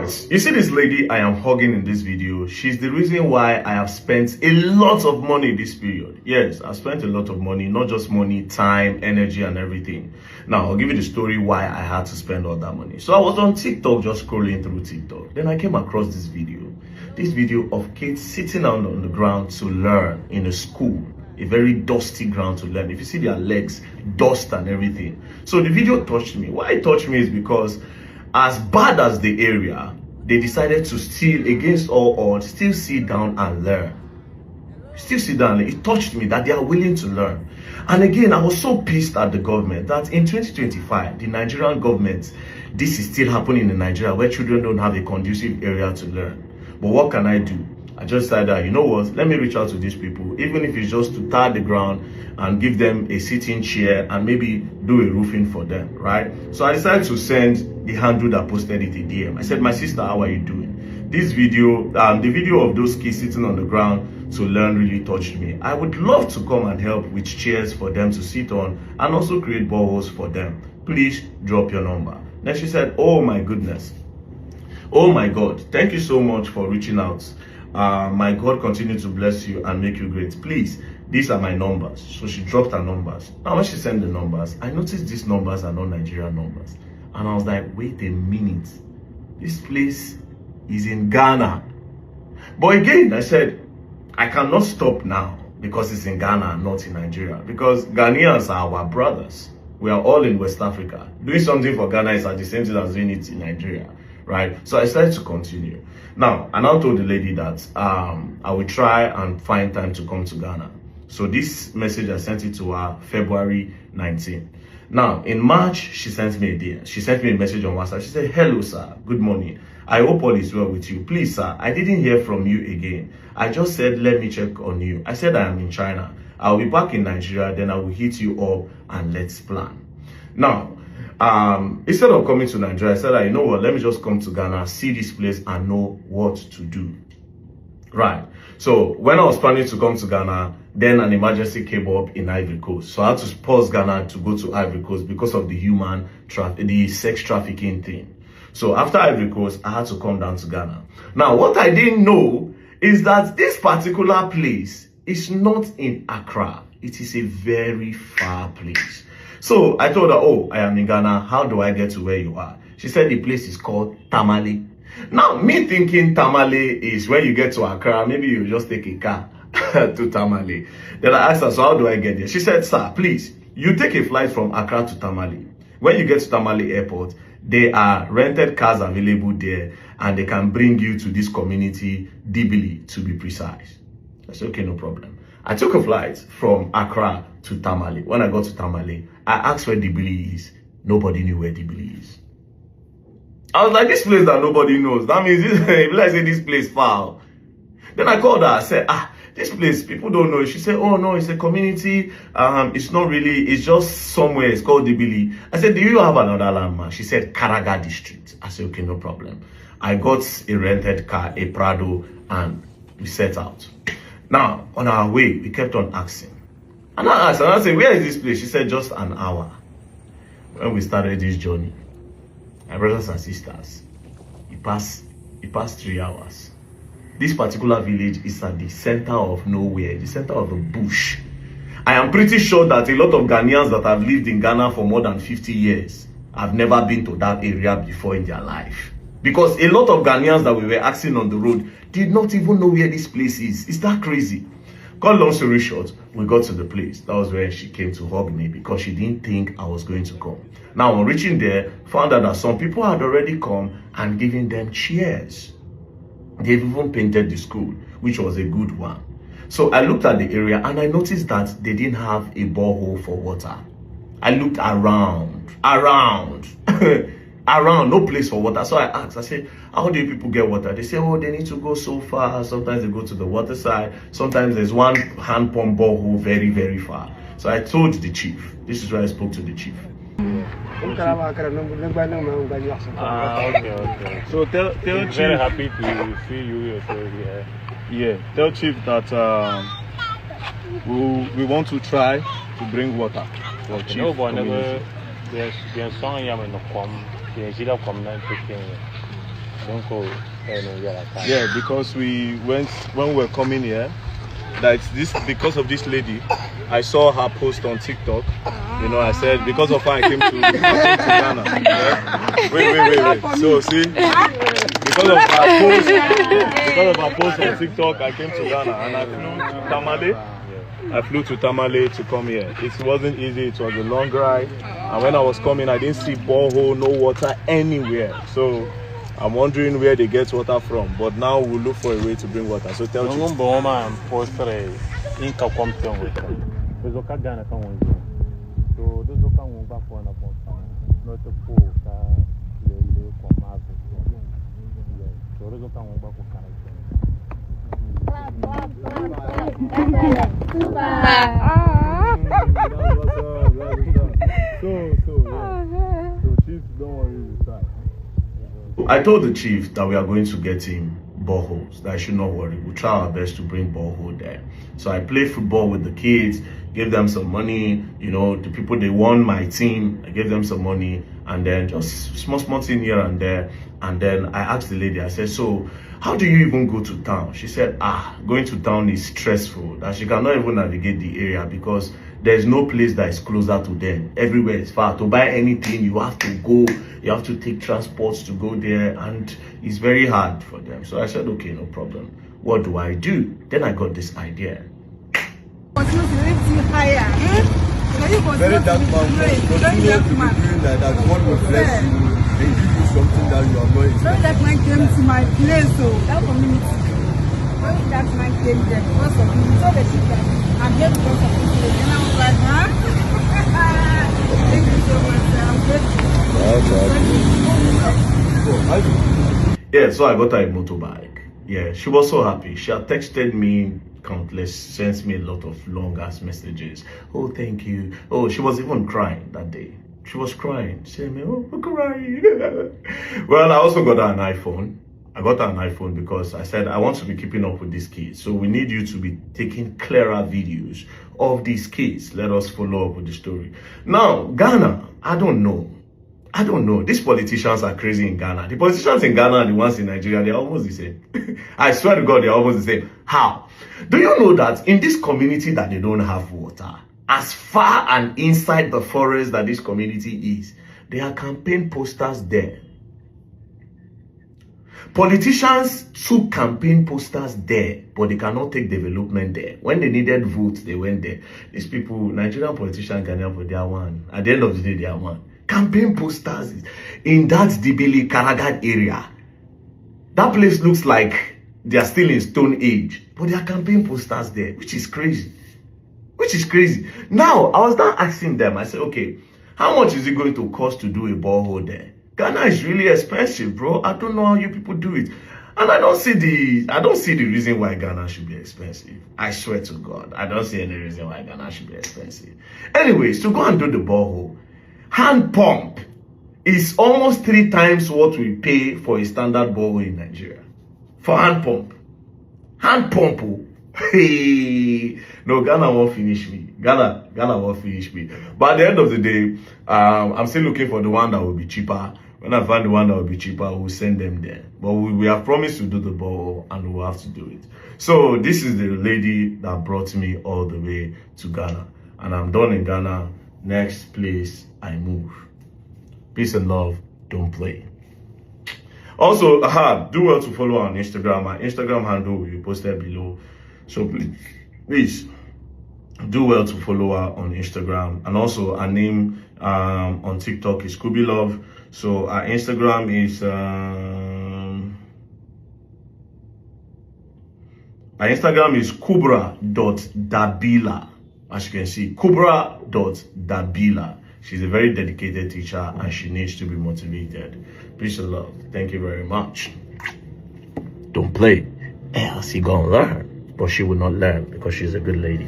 Right, you see this lady I am hugging in this video. She's the reason why I have spent a lot of money this period. Yes, I spent a lot of money, not just money, time, energy, and everything. Now, I'll give you the story why I had to spend all that money. So I was on TikTok, just scrolling through TikTok. Then I came across this video of kids sitting on the ground to learn in a school, a very dusty ground to learn. If you see their legs, dust and everything. So the video touched me. Why it touched me is because as bad as the area, they decided to still, against all odds, still sit down and learn. Still sit down. It touched me that they are willing to learn. And again, I was so pissed at the government that in 2025, the Nigerian government, this is still happening in Nigeria where children don't have a conducive area to learn. But what can I do? I just said that, you know what, let me reach out to these people, even if it's just to tar the ground and give them a sitting chair and maybe do a roofing for them, right? So I decided to send the handle that posted it a DM. I said, my sister, how are you doing? This video, the video of those kids sitting on the ground to learn really touched me. I would love to come and help with chairs for them to sit on and also create boreholes for them. Please drop your number. Then she said, oh my goodness. Oh my God, thank you so much for reaching out. My God continue to bless you and make you great. Please, these are my numbers. So she dropped her numbers. Now when she sent the numbers, I noticed these numbers are not Nigerian numbers. And I was like, wait a minute. This place is in Ghana. But again, I said, I cannot stop now because it's in Ghana and not in Nigeria. Because Ghanaians are our brothers. We are all in West Africa. Doing something for Ghana is at the same time as doing it in Nigeria. Right, so I decided to continue. Now, I now told the lady that I will try and find time to come to Ghana. So this message, I sent it to her February 19. Now, in March, she sent me a DM. She sent me a message on WhatsApp. She said, hello, sir. Good morning. I hope all is well with you. Please, sir, I didn't hear from you again. I just said, let me check on you. I said I am in China. I'll be back in Nigeria. Then I will hit you up and let's plan. Now, instead of coming to Nigeria, I said, you know what, let me just come to Ghana, see this place and know what to do. Right. So when I was planning to come to Ghana, then an emergency came up in Ivory Coast. So I had to pause Ghana to go to Ivory Coast because of the sex trafficking thing. So after Ivory Coast, I had to come down to Ghana. Now, what I didn't know is that this particular place is not in Accra. It is a very far place. So I told her, oh, I am in Ghana. How do I get to where you are? She said the place is called Tamale. Now, me thinking Tamale is when you get to Accra, maybe you just take a car to Tamale. Then I asked her, so how do I get there? She said, sir, please, you take a flight from Accra to Tamale. When you get to Tamale Airport, there are rented cars available there and they can bring you to this community, Dibili, to be precise. I said, okay, no problem. I took a flight from Accra to Tamale. When I got to Tamale, I asked where Dibili is. Nobody knew where Dibili is. I was like, this place that nobody knows. That means I say this place far. Then I called her. I said, this place, people don't know. She said, oh no, it's a community. It's not really, it's just somewhere. It's called Dibili. I said, do you have another landmark? She said, Karaga District. I said, okay, no problem. I got a rented car, a Prado, and we set out. Now, on our way, we kept on asking. And I asked, and I said, where is this place? She said, just an hour. When we started this journey, my brothers and sisters, it passed 3 hours. This particular village is at the center of nowhere, the center of the bush. I am pretty sure that a lot of Ghanaians that have lived in Ghana for more than 50 years have never been to that area before in their life. Because a lot of Ghanaians that we were asking on the road did not even know where this place is. Is that crazy? Cut long story short, we got to the place. That was where she came to hug me because she didn't think I was going to come. Now, on reaching there, found out that some people had already come and given them chairs. They've even painted the school, which was a good one. So I looked at the area and I noticed that they didn't have a borehole for water. I looked around, no place for water. So I asked, I said, how do you people get water? They say, oh, they need to go so far. Sometimes they go to the water side. Sometimes there's one hand pump borehole very, very far. So I told the chief. This is where I spoke to the chief. Okay. So tell Chief. Very happy to see you yourself here. Yeah, tell Chief that we want to try to bring water for Chief community. Don't call. Yeah, because when we were coming here, that's this because of this lady. I saw her post on TikTok. You know, I said because of her I came to Ghana. Yeah? Wait. So see, because of her post on TikTok, I came to Ghana and I flew to Tamale. I flew to Tamale to come here. It wasn't easy. It was a long ride. And when I was coming, I didn't see borehole, no water anywhere. So I'm wondering where they get water from. But now we'll look for a way to bring water. So tell me. I told the chief that we are going to get him boreholes, that I should not worry. We'll try our best to bring borehole there. So I played football with the kids, gave them some money, you know, the people, they won my team, I gave them some money, and then just small thing here and there. And then I asked the lady, I said, so how do you even go to town? She said, going to town is stressful, that she cannot even navigate the area because there's no place that is closer to them. Everywhere is far. To buy anything, you have to go, you have to take transports to go there, and it's very hard for them. So I said, okay, no problem. What do I do? Then I got this idea. Very dark man, continue to be doing like that. God will bless you and give you something that you are not expecting. When that man came to my place, so that community, when that man came there, because of me, so the chicken, I'm here because of this place. And I was like, huh? Thank you so much. I'm grateful. Yeah, so I got her a motorbike. Yeah, she was so happy. She had texted me countless, sent me a lot of long ass messages. Oh, thank you. Oh, she was even crying that day. She was crying. She said, oh, I'm crying. Well, I also got her an iPhone. I got her an iPhone because I said, I want to be keeping up with these kids. So we need you to be taking clearer videos of these kids. Let us follow up with the story. Now, Ghana, I don't know. These politicians are crazy in Ghana. The politicians in Ghana and the ones in Nigeria, they're almost the same. I swear to God, they're almost the same. How? Do you know that in this community that they don't have water, as far and inside the forest that this community is, there are campaign posters there. Politicians took campaign posters there, but they cannot take development there. When they needed votes, they went there. These people, Nigerian politicians, Ghanaian, they are one. At the end of the day, they are one. Campaign posters in that Dibili Karagad area. That place looks like they are still in Stone Age, but there are campaign posters there, which is crazy. Now, I was now asking them, I said, okay, how much is it going to cost to do a borehole there? Ghana is really expensive, bro. I don't know how you people do it. And I don't see the reason why Ghana should be expensive. I swear to God, I don't see any reason why Ghana should be expensive. Anyways, to go and do the borehole, hand pump is almost 3 times what we pay for a standard borehole in Nigeria. For hand pump. Hand pump. Hey. No, Ghana won't finish me. Ghana won't finish me. But at the end of the day, I'm still looking for the one that will be cheaper. When I find the one that will be cheaper, we'll send them there. But we have promised to do the borehole and we'll have to do it. So this is the lady that brought me all the way to Ghana. And I'm done in Ghana. Next place I move. Peace and love. Don't play. Also, do well to follow on Instagram. My Instagram handle will be posted below. So please do well to follow her on Instagram. And also our name on TikTok is Scooby Love. So our Instagram is kubra.dabila. As you can see, kubra.dabila. She's a very dedicated teacher and she needs to be motivated. Peace and love. Thank you very much. Don't play, else you gonna learn. But she will not learn because she's a good lady.